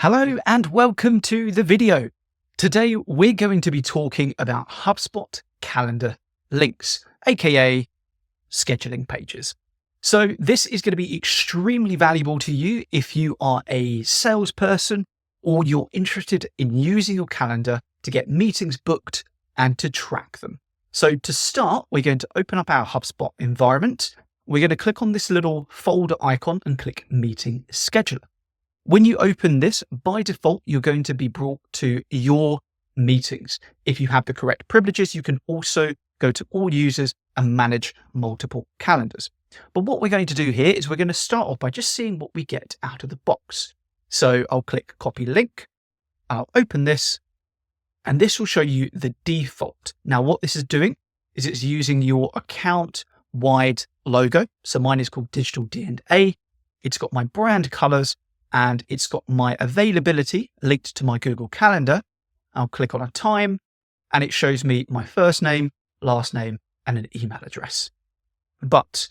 Hello and welcome to the video. Today we're going to be talking about HubSpot calendar links, aka scheduling pages. So this is going to be extremely valuable to you if you are a salesperson or you're interested in using your calendar to get meetings booked and to track them. So to start, we're going to open up our HubSpot environment. We're going to click on this little folder icon and click Meeting Scheduler. When you open this, by default, you're going to be brought to your meetings. If you have the correct privileges, you can also go to all users and manage multiple calendars. But what we're going to do here is we're going to start off by just seeing what we get out of the box. So I'll click copy link. I'll open this and this will show you the default. Now, what this is doing is it's using your account wide logo. So mine is called Digital D&A. It's got my brand colors, and it's got my availability linked to my Google Calendar. I'll click on a time and it shows me my first name, last name, and an email address. But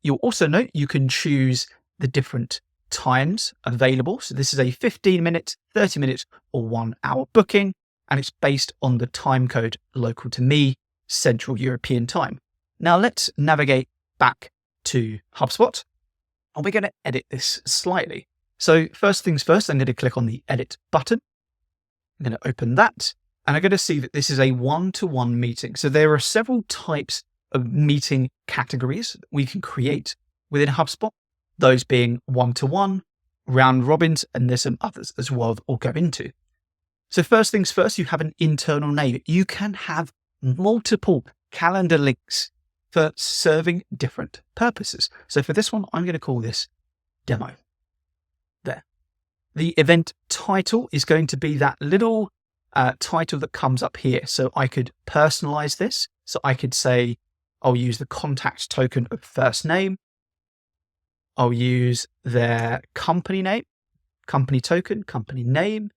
you'll also note you can choose the different times available. So this is a 15-minute, 30-minute, or 1-hour booking, and it's based on the time code local to me, Central European time. Now let's navigate back to HubSpot, and we're going to edit this slightly. So first things first, I'm going to click on the edit button. I'm going to open that and I'm going to see that this is a one-to-one meeting. So there are several types of meeting categories that we can create within HubSpot, those being one-to-one, round robins, and there's some others as well that we'll go into. So first things first, you have an internal name. You can have multiple calendar links for serving different purposes. So for this one, I'm going to call this demo. There. The event title is going to be that little title that comes up here. So I could personalize this. So I could say, I'll use the contact token of first name. I'll use their company name, company token, company name.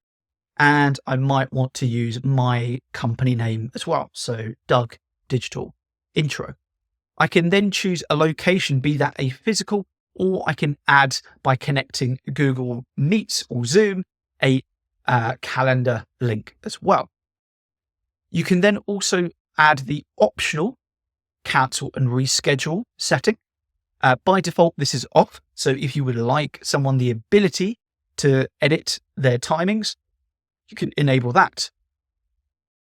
And I might want to use my company name as well. So Doug Digital Intro. I can then choose a location, be that a physical, or I can add by connecting Google Meets or Zoom, a calendar link as well. You can then also add the optional cancel and reschedule setting. By default, this is off. So if you would like someone the ability to edit their timings, you can enable that.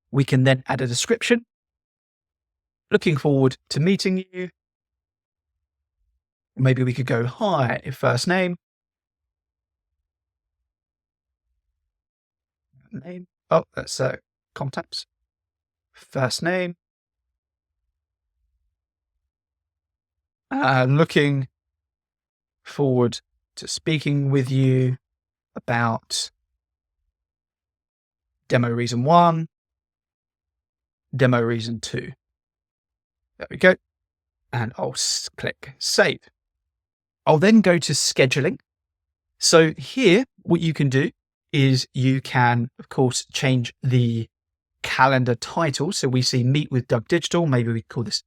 We can then add a description. Looking forward to meeting you. Maybe we could go hi, first name. Name. Oh, that's contacts. First name. Looking forward to speaking with you about demo reason 1, demo reason 2. There we go. And I'll click save. I'll then go to scheduling. So here, what you can do is you can, of course, change the calendar title. So we see Meet with Doug Digital. Maybe we call this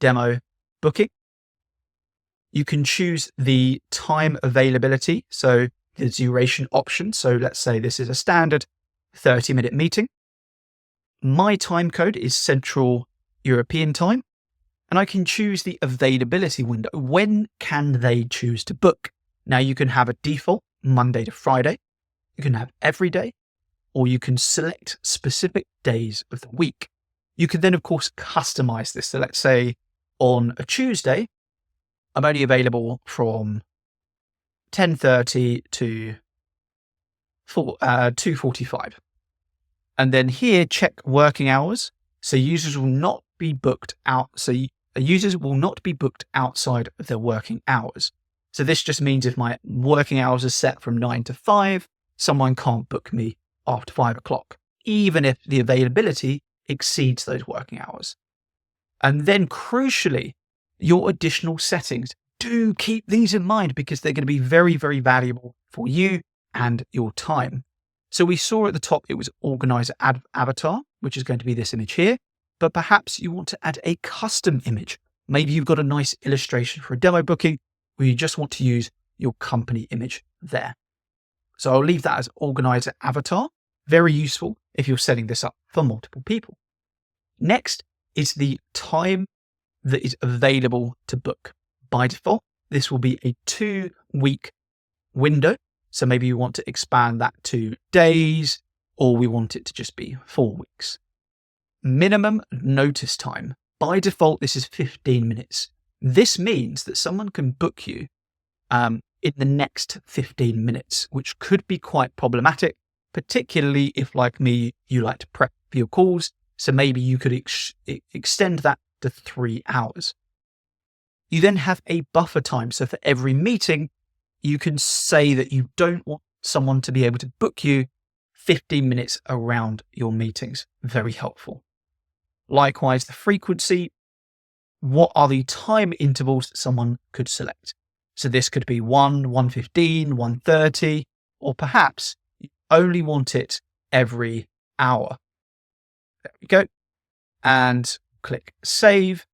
Demo Booking. You can choose the time availability. So the duration option. So let's say this is a standard 30-minute meeting. My time code is Central European time. And I can choose the availability window. When can they choose to book? Now you can have a default Monday to Friday. You can have every day, or you can select specific days of the week. You can then, of course, customize this. So let's say on a Tuesday, I'm only available from 10:30 to 2:45. And then here, check working hours. So users will not be booked out. So users will not be booked outside of their working hours. So this just means if my working hours are set from 9 to 5, someone can't book me after 5 o'clock, even if the availability exceeds those working hours. And then crucially, your additional settings. Do keep these in mind because they're going to be very, very valuable for you and your time. So we saw at the top, it was organizer avatar, which is going to be this image here. But perhaps you want to add a custom image. Maybe you've got a nice illustration for a demo booking, or you just want to use your company image there. So I'll leave that as organizer avatar. Very useful if you're setting this up for multiple people. Next is the time that is available to book. By default, this will be a 2-week window. So maybe you want to expand that to days, or we want it to just be 4 weeks. Minimum notice time. By default, this is 15 minutes. This means that someone can book you in the next 15 minutes, which could be quite problematic, particularly if, like me, you like to prep for your calls. So maybe you could extend that to 3 hours. You then have a buffer time. So for every meeting, you can say that you don't want someone to be able to book you 15 minutes around your meetings. Very helpful. Likewise, the frequency. What are the time intervals that someone could select? So this could be 1:15, 1:30, or perhaps you only want it every hour. There we go. And click save.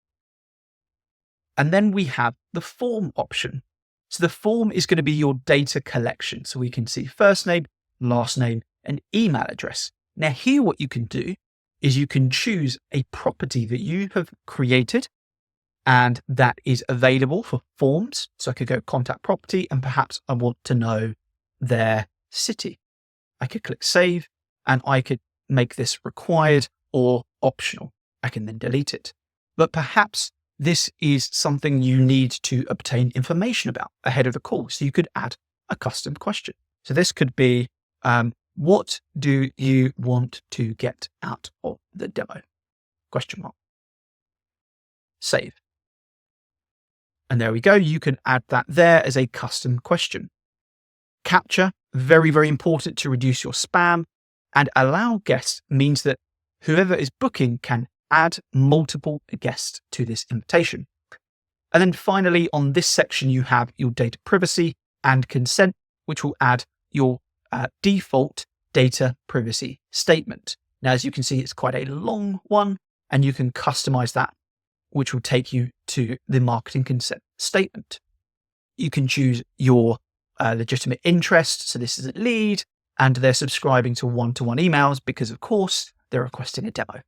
And then we have the form option. So the form is going to be your data collection. So we can see first name, last name, and email address. Now here, what you can do is you can choose a property that you have created and that is available for forms. So I could go contact property, and perhaps I want to know their city. I could click save, and I could make this required or optional. I can then delete it. But perhaps this is something you need to obtain information about ahead of the call. So you could add a custom question. So this could be, what do you want to get out of the demo? Question mark. Save. And there we go. You can add that there as a custom question. CAPTCHA, very, very important to reduce your spam, and allow guests means that whoever is booking can add multiple guests to this invitation. And then finally, on this section, you have your data privacy and consent, which will add your default data privacy statement. Now, as you can see, it's quite a long one, and you can customize that, which will take you to the marketing consent statement. You can choose your legitimate interest. So this is a lead, and they're subscribing to one-to-one emails because, of course, they're requesting a demo.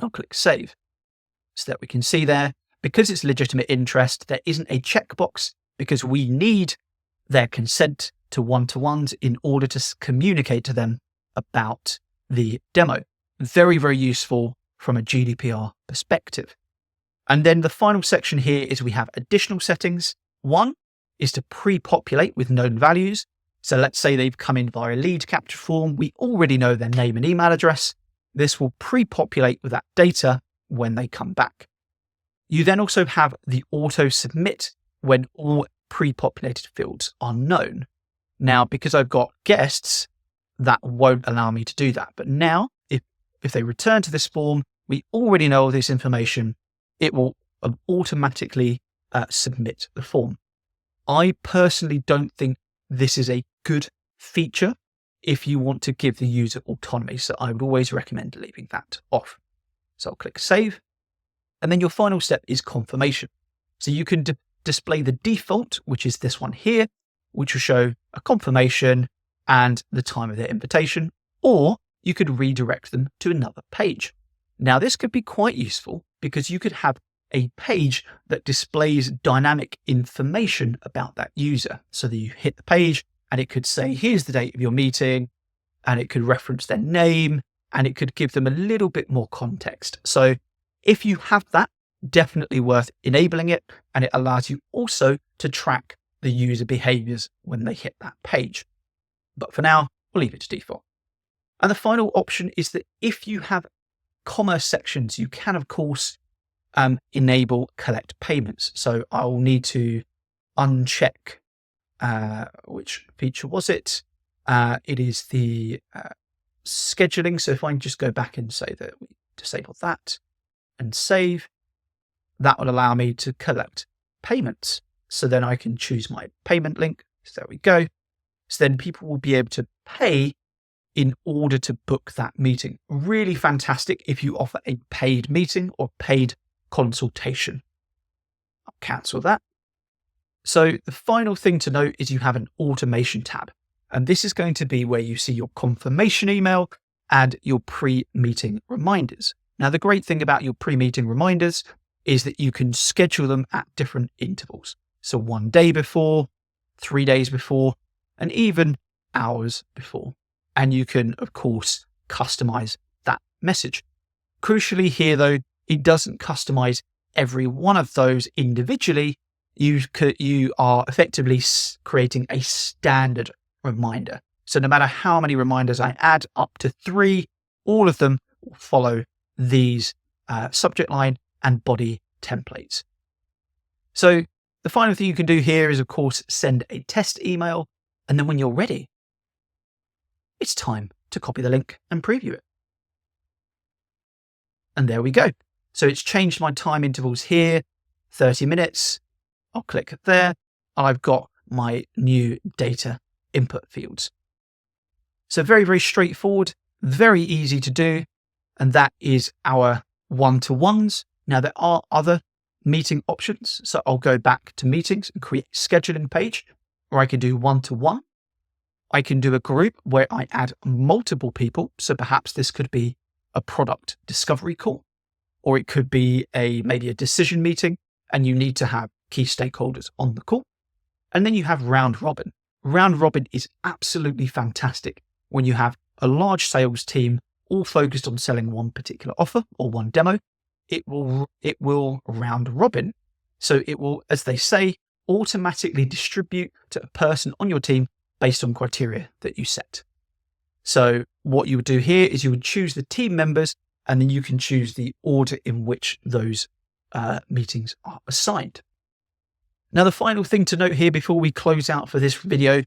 I'll click save. So that we can see there, because it's legitimate interest, there isn't a checkbox because we need their consent to one-to-ones in order to communicate to them about the demo. Very, very useful from a GDPR perspective. And then the final section here is we have additional settings. One is to pre-populate with known values. So let's say they've come in via lead capture form. We already know their name and email address. This will pre-populate with that data when they come back. You then also have the auto submit when all pre-populated fields are known. Now, because I've got guests, that won't allow me to do that. But now, if they return to this form, we already know all this information. It will automatically submit the form. I personally don't think this is a good feature if you want to give the user autonomy. So I would always recommend leaving that off. So I'll click save. And then your final step is confirmation. So you can display the default, which is this one here, which will show a confirmation and the time of their invitation, or you could redirect them to another page. Now, this could be quite useful because you could have a page that displays dynamic information about that user. So that you hit the page and it could say, here's the date of your meeting, and it could reference their name, and it could give them a little bit more context. So if you have that, definitely worth enabling it, and it allows you also to track the user behaviors when they hit that page. But for now, we'll leave it to default. And the final option is that if you have commerce sections, you can, of course, enable collect payments. So I'll need to uncheck which feature was it? It is the scheduling. So if I can just go back and say that we disable that and save, that will allow me to collect payments. So then I can choose my payment link. So there we go. So then people will be able to pay in order to book that meeting. Really fantastic if you offer a paid meeting or paid consultation. I'll cancel that. So the final thing to note is you have an automation tab. And this is going to be where you see your confirmation email and your pre-meeting reminders. Now, the great thing about your pre-meeting reminders is that you can schedule them at different intervals. So 1 day before, 3 days before, and even hours before. And you can, of course, customize that message. Crucially here, though, it doesn't customize every one of those individually. You are effectively creating a standard reminder. So no matter how many reminders I add, up to 3, all of them will follow these subject line and body templates. So the final thing you can do here is, of course, send a test email. And then when you're ready, it's time to copy the link and preview it. And there we go. So it's changed my time intervals here, 30 minutes. I'll click there. I've got my new data input fields. So very, very straightforward, very easy to do. And that is our one-to-ones. Now there are other meeting options. So I'll go back to meetings and create a scheduling page where I can do one-to-one. I can do a group where I add multiple people. So perhaps this could be a product discovery call, or it could be maybe a decision meeting and you need to have key stakeholders on the call. And then you have round robin. Round robin is absolutely fantastic when you have a large sales team all focused on selling one particular offer or one demo. It will round robin. So it will, as they say, automatically distribute to a person on your team based on criteria that you set. So what you would do here is you would choose the team members and then you can choose the order in which those meetings are assigned. Now, the final thing to note here before we close out for this video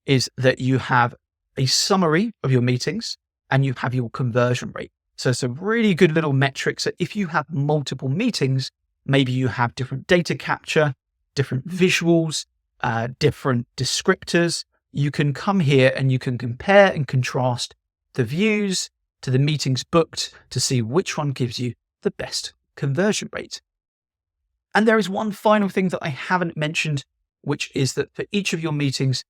is that you have a summary of your meetings and you have your conversion rate. So some really good little metrics. So if you have multiple meetings, maybe you have different data capture, different visuals, different descriptors. You can come here and you can compare and contrast the views to the meetings booked to see which one gives you the best conversion rate. And there is one final thing that I haven't mentioned, which is that for each of your meetings,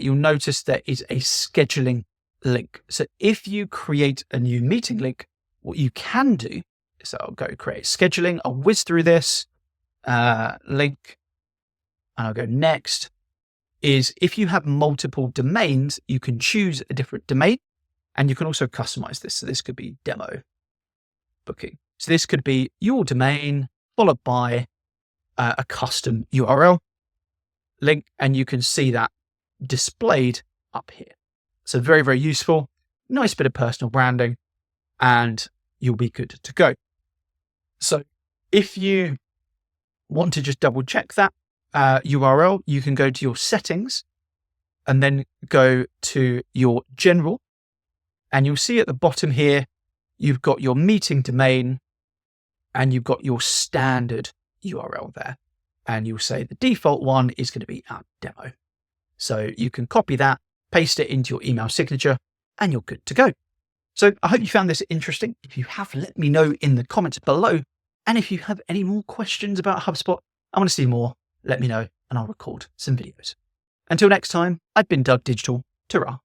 you'll notice there is a scheduling link. So if you create a new meeting link, what you can do is I'll go create scheduling. I'll whiz through this link and I'll go next. Is if you have multiple domains, you can choose a different domain and you can also customize this. So this could be demo booking. So this could be your domain followed by a custom URL link, and you can see that displayed up here. So very, very useful, nice bit of personal branding, and you'll be good to go. So if you want to just double check that URL, you can go to your settings and then go to your general, and you'll see at the bottom here, you've got your meeting domain and you've got your standard URL there. And you'll say the default one is going to be our demo. So you can copy that, paste it into your email signature, and you're good to go. So I hope you found this interesting. If you have, let me know in the comments below. And if you have any more questions about HubSpot, I want to see more, let me know and I'll record some videos. Until next time, I've been Doug Digital. Ta-ra.